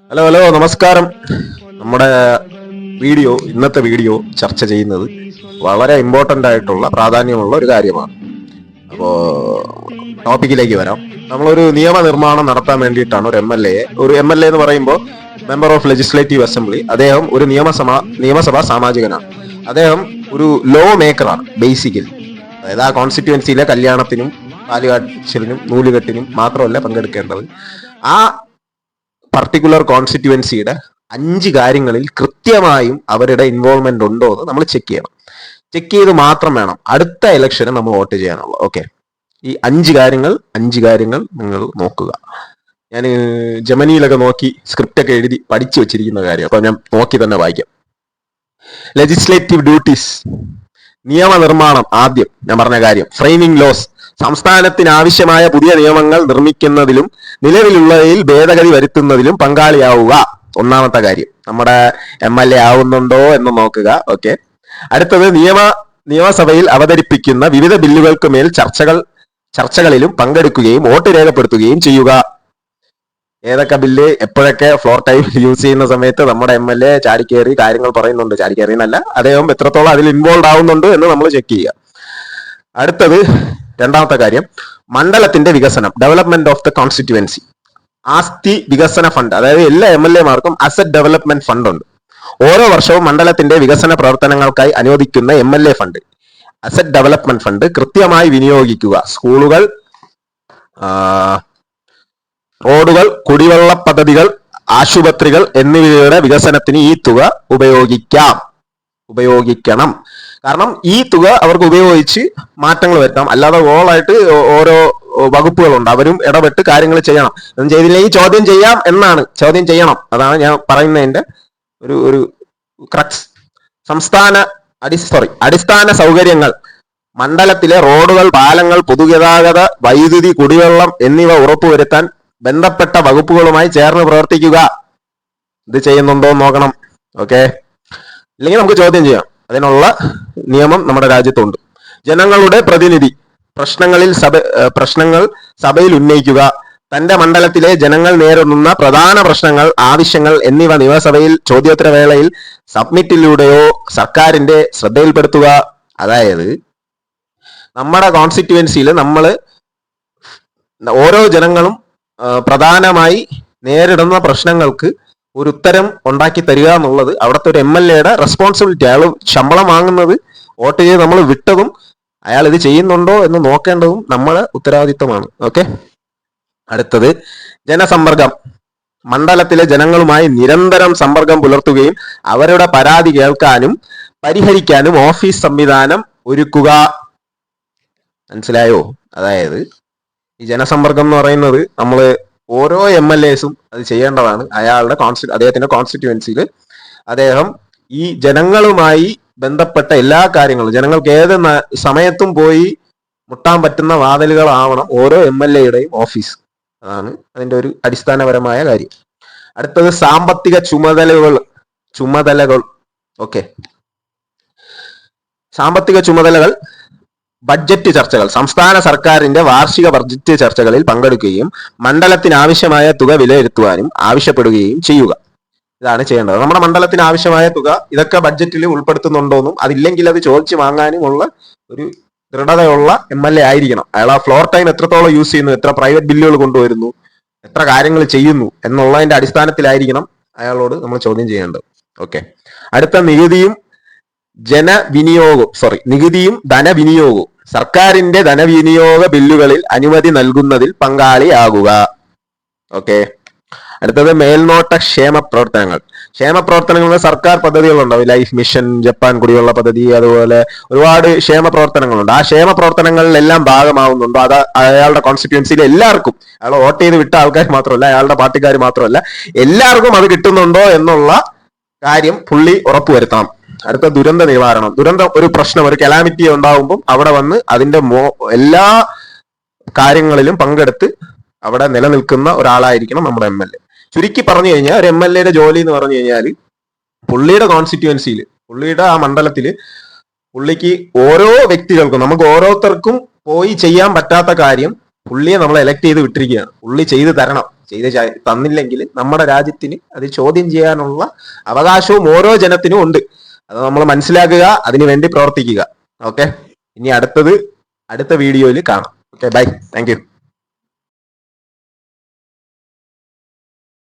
Hello നമസ്കാരം. നമ്മുടെ ഇന്നത്തെ വീഡിയോ ചർച്ച ചെയ്യുന്നത് വളരെ ഇമ്പോർട്ടൻ്റ് ആയിട്ടുള്ള പ്രാധാന്യമുള്ള ഒരു കാര്യമാണ്. അപ്പോൾ ടോപ്പിക്കിലേക്ക് വരാം. നമ്മളൊരു നിയമനിർമ്മാണം നടത്താൻ വേണ്ടിയിട്ടാണ് ഒരു എം എൽ എ എന്ന് പറയുമ്പോൾ മെമ്പർ ഓഫ് ലെജിസ്ലേറ്റീവ് അസംബ്ലി. അദ്ദേഹം ഒരു നിയമസഭാ സാമാജികനാണ്. അദ്ദേഹം ഒരു ലോ മേക്കറാണ് ബേസിക്കലി. അതായത് ആ കോൺസ്റ്റിറ്റ്യുവൻസിയിലെ കല്യാണത്തിനും പാലുകാച്ചലിനും നൂലുകെട്ടിനും മാത്രമല്ല പങ്കെടുക്കേണ്ടത്. ആ പർട്ടിക്കുലർ കോൺസ്റ്റിറ്റ്യുവൻസിയുടെ 5 കാര്യങ്ങളിൽ കൃത്യമായും അവരുടെ ഇൻവോൾവ്മെന്റ് ഉണ്ടോ എന്ന് നമ്മൾ ചെക്ക് ചെയ്യണം. ചെക്ക് ചെയ്ത് മാത്രം വേണം അടുത്ത ഇലക്ഷന് നമ്മൾ വോട്ട് ചെയ്യാനുള്ളത്. ഓക്കെ, ഈ 5 കാര്യങ്ങൾ നിങ്ങൾ നോക്കുക. ഞാൻ ജമനിയിലൊക്കെ നോക്കി സ്ക്രിപ്റ്റ് ഒക്കെ എഴുതി പഠിച്ചു വെച്ചിരിക്കുന്ന കാര്യം, അപ്പൊ ഞാൻ നോക്കി തന്നെ വായിക്കാം. ലെജിസ്ലേറ്റീവ് ഡ്യൂട്ടീസ്, നിയമനിർമ്മാണം. ആദ്യം ഞാൻ പറഞ്ഞ കാര്യം, ഫ്രെയിമിംഗ് ലോസ്, സംസ്ഥാനത്തിന് ആവശ്യമായ പുതിയ നിയമങ്ങൾ നിർമ്മിക്കുന്നതിലും നിലവിലുള്ളതിൽ ഭേദഗതി വരുത്തുന്നതിലും പങ്കാളിയാവുക. ഒന്നാമത്തെ കാര്യം, നമ്മുടെ MLA ആവുന്നുണ്ടോ എന്ന് നോക്കുക. ഓക്കെ, അടുത്തത് നിയമസഭയിൽ അവതരിപ്പിക്കുന്ന വിവിധ ബില്ലുകൾക്ക് മേൽ ചർച്ചകളിലും പങ്കെടുക്കുകയും വോട്ട് രേഖപ്പെടുത്തുകയും ചെയ്യുക. ഏതൊക്കെ ബില്ല് എപ്പോഴൊക്കെ ഫ്ലോർ ടൈം യൂസ് ചെയ്യുന്ന സമയത്ത് നമ്മുടെ MLA ചാടിക്കേറി കാര്യങ്ങൾ പറയുന്നുണ്ട്. ചാടിക്കേറി എന്നല്ല, അദ്ദേഹം എത്രത്തോളം അതിൽ ഇൻവോൾവ് ആവുന്നുണ്ട് എന്ന് നമ്മൾ ചെക്ക് ചെയ്യുക. അടുത്തത് രണ്ടാമത്തെ കാര്യം, മണ്ഡലത്തിന്റെ വികസനം, ഡെവലപ്മെന്റ് ഓഫ് ദ കോൺസ്റ്റിറ്റ്യുവൻസി. ആസ്തി വികസന ഫണ്ട്, അതായത് എല്ലാ MLA മാർക്കും അസറ്റ് ഡെവലപ്മെന്റ് ഫണ്ട് ഉണ്ട്. ഓരോ വർഷവും മണ്ഡലത്തിന്റെ വികസന പ്രവർത്തനങ്ങൾക്കായി അനുവദിക്കുന്ന MLA fund, asset development fund കൃത്യമായി വിനിയോഗിക്കുക. സ്കൂളുകൾ, റോഡുകൾ, കുടിവെള്ള പദ്ധതികൾ, ആശുപത്രികൾ എന്നിവയുടെ വികസനത്തിന് ഈ തുക ഉപയോഗിക്കണം. കാരണം ഈ തുക അവർക്ക് ഉപയോഗിച്ച് മാറ്റങ്ങൾ വരുത്താം. അല്ലാതെ ഓളായിട്ട് ഓരോ വകുപ്പുകളുണ്ട്, അവരും ഇടപെട്ട് കാര്യങ്ങൾ ചെയ്യണം. ഒന്നും ചെയ്തില്ലെങ്കിൽ ചോദ്യം ചെയ്യാം എന്നാണ്. ചോദ്യം ചെയ്യണം, അതാണ് ഞാൻ പറയുന്നതിന്റെ ഒരു ക്രക്സ്. അടിസ്ഥാന സൗകര്യങ്ങൾ, മണ്ഡലത്തിലെ റോഡുകൾ, പാലങ്ങൾ, പൊതുഗതാഗത, വൈദ്യുതി, കുടിവെള്ളം എന്നിവ ഉറപ്പുവരുത്താൻ ബന്ധപ്പെട്ട വകുപ്പുകളുമായി ചേർന്ന് പ്രവർത്തിക്കുക. ഇത് ചെയ്യുന്നുണ്ടോ നോക്കണം. ഓക്കെ, ഇല്ലെങ്കിൽ നമുക്ക് ചോദ്യം ചെയ്യാം. അതിനുള്ള നിയമം നമ്മുടെ രാജ്യത്തുണ്ട്. ജനങ്ങളുടെ പ്രതിനിധി, പ്രശ്നങ്ങൾ സഭയിൽ ഉന്നയിക്കുക. തന്റെ മണ്ഡലത്തിലെ ജനങ്ങൾ നേരിടുന്ന പ്രധാന പ്രശ്നങ്ങൾ, ആവശ്യങ്ങൾ എന്നിവ നിയമസഭയിൽ ചോദ്യോത്തരവേളയിൽ സബ്മിറ്റിലൂടെയോ സർക്കാരിന്റെ ശ്രദ്ധയിൽപ്പെടുത്തുക. അതായത് നമ്മുടെ കോൺസ്റ്റിറ്റ്യുവൻസിയിൽ ഓരോ ജനങ്ങളും പ്രധാനമായി നേരിടുന്ന പ്രശ്നങ്ങൾക്ക് ഒരു ഉത്തരം ഉണ്ടാക്കി തരിക എന്നുള്ളത് അവിടുത്തെ ഒരു MLAയുടെ റെസ്പോൺസിബിലിറ്റി. അയാൾ ശമ്പളം വാങ്ങുന്നത് വോട്ട് ചെയ്ത് നമ്മൾ വിട്ടതും അയാൾ ഇത് ചെയ്യുന്നുണ്ടോ എന്ന് നോക്കേണ്ടതും നമ്മുടെ ഉത്തരവാദിത്തമാണ്. ഓക്കെ, അടുത്തത് ജനസമ്പർക്കം. മണ്ഡലത്തിലെ ജനങ്ങളുമായി നിരന്തരം സമ്പർക്കം പുലർത്തുകയും അവരുടെ പരാതി കേൾക്കാനും പരിഹരിക്കാനും ഓഫീസ് സംവിധാനം ഒരുക്കുക. മനസ്സിലായോ? അതായത് ഈ ജനസമ്പർക്കം എന്ന് പറയുന്നത് നമ്മൾ ഓരോ MLAസും അത് ചെയ്യേണ്ടതാണ്. അദ്ദേഹത്തിന്റെ കോൺസ്റ്റിറ്റ്യുവൻസിയിൽ അദ്ദേഹം ഈ ജനങ്ങളുമായി ബന്ധപ്പെട്ട എല്ലാ കാര്യങ്ങളും, ജനങ്ങൾക്ക് ഏത് സമയത്തും പോയി മുട്ടാൻ പറ്റുന്ന വാതിലുകളാവണം ഓരോ MLAയുടെയും ഓഫീസ്. അതാണ് അതിന്റെ ഒരു അടിസ്ഥാനപരമായ കാര്യം. അടുത്തത് സാമ്പത്തിക ചുമതലകൾ. ഓക്കെ, സാമ്പത്തിക ചുമതലകൾ. ബഡ്ജറ്റ് ചർച്ചകൾ, സംസ്ഥാന സർക്കാരിന്റെ വാർഷിക ബഡ്ജറ്റ് ചർച്ചകളിൽ പങ്കെടുക്കുകയും മണ്ഡലത്തിന് ആവശ്യമായ തുക വിലയിരുത്തുവാനും ആവശ്യപ്പെടുകയും ചെയ്യുക. ഇതാണ് ചെയ്യേണ്ടത്. നമ്മുടെ മണ്ഡലത്തിന് ആവശ്യമായ തുക ഇതൊക്കെ ബഡ്ജറ്റിൽ ഉൾപ്പെടുത്തുന്നുണ്ടോന്നും അതില്ലെങ്കിൽ അത് ചോദിച്ചു വാങ്ങാനുമുള്ള ഒരു ദൃഢതയുള്ള MLA ആയിരിക്കണം. അയാൾ ആ ഫ്ലോർ ടൈം എത്രത്തോളം യൂസ് ചെയ്യുന്നു, എത്ര പ്രൈവറ്റ് ബില്ലുകൾ കൊണ്ടുവരുന്നു, എത്ര കാര്യങ്ങൾ ചെയ്യുന്നു എന്നുള്ളതിന്റെ അടിസ്ഥാനത്തിലായിരിക്കണം അയാളോട് നമ്മൾ ചോദ്യം ചെയ്യേണ്ടത്. ഓക്കെ, അടുത്ത നികുതിയും ധനവിനിയോഗവും. സർക്കാരിന്റെ ധനവിനിയോഗ ബില്ലുകളിൽ അനുമതി നൽകുന്നതിൽ പങ്കാളിയാകുക. ഓക്കെ, അടുത്തത് മേൽനോട്ട ക്ഷേമ പ്രവർത്തനങ്ങൾ. സർക്കാർ പദ്ധതികളുണ്ടാവും, ലൈഫ് മിഷൻ, ജപ്പാൻ കുടിവെള്ള പദ്ധതി, അതുപോലെ ഒരുപാട് ക്ഷേമ പ്രവർത്തനങ്ങളുണ്ട്. ആ ക്ഷേമ പ്രവർത്തനങ്ങളിലെല്ലാം ഭാഗമാവുന്നുണ്ടോ? അത് അയാളുടെ കോൺസ്റ്റിറ്റ്യുവൻസിയിൽ എല്ലാവർക്കും, അയാൾ വോട്ട് ചെയ്ത് വിട്ട ആൾക്കാർ മാത്രമല്ല, അയാളുടെ പാർട്ടിക്കാർ മാത്രമല്ല, എല്ലാവർക്കും അത് കിട്ടുന്നുണ്ടോ എന്നുള്ള കാര്യം പുള്ളി ഉറപ്പുവരുത്തണം. അടുത്ത ദുരന്ത നിവാരണം. ഒരു പ്രശ്നം, ഒരു കലാമിറ്റി ഉണ്ടാവുമ്പം അവിടെ വന്ന് അതിന്റെ എല്ലാ കാര്യങ്ങളിലും പങ്കെടുത്ത് അവിടെ നിലനിൽക്കുന്ന ഒരാളായിരിക്കണം നമ്മുടെ MLA. ചുരുക്കി പറഞ്ഞു കഴിഞ്ഞാൽ ഒരു MLAയുടെ ജോലി എന്ന് പറഞ്ഞു കഴിഞ്ഞാൽ പുള്ളിയുടെ കോൺസ്റ്റിറ്റ്യുവൻസിയിൽ, പുള്ളിയുടെ ആ മണ്ഡലത്തിൽ പുള്ളിക്ക് ഓരോ വ്യക്തികൾക്കും, നമുക്ക് ഓരോരുത്തർക്കും പോയി ചെയ്യാൻ പറ്റാത്ത കാര്യം പുള്ളിയെ നമ്മൾ എലക്ട് ചെയ്ത് വിട്ടിരിക്കുകയാണ്. പുള്ളി ചെയ്തു തരണം. തന്നില്ലെങ്കിൽ നമ്മുടെ രാജ്യത്തിന് അത് ചോദ്യം ചെയ്യാനുള്ള അവകാശവും ഓരോ ജനത്തിനും ഉണ്ട്. അത് നമ്മൾ മനസ്സിലാക്കുക, അതിനുവേണ്ടി പ്രവർത്തിക്കുക. ഓക്കെ, ഇനി അടുത്ത വീഡിയോയിൽ കാണാം. Okay, bye, thank U.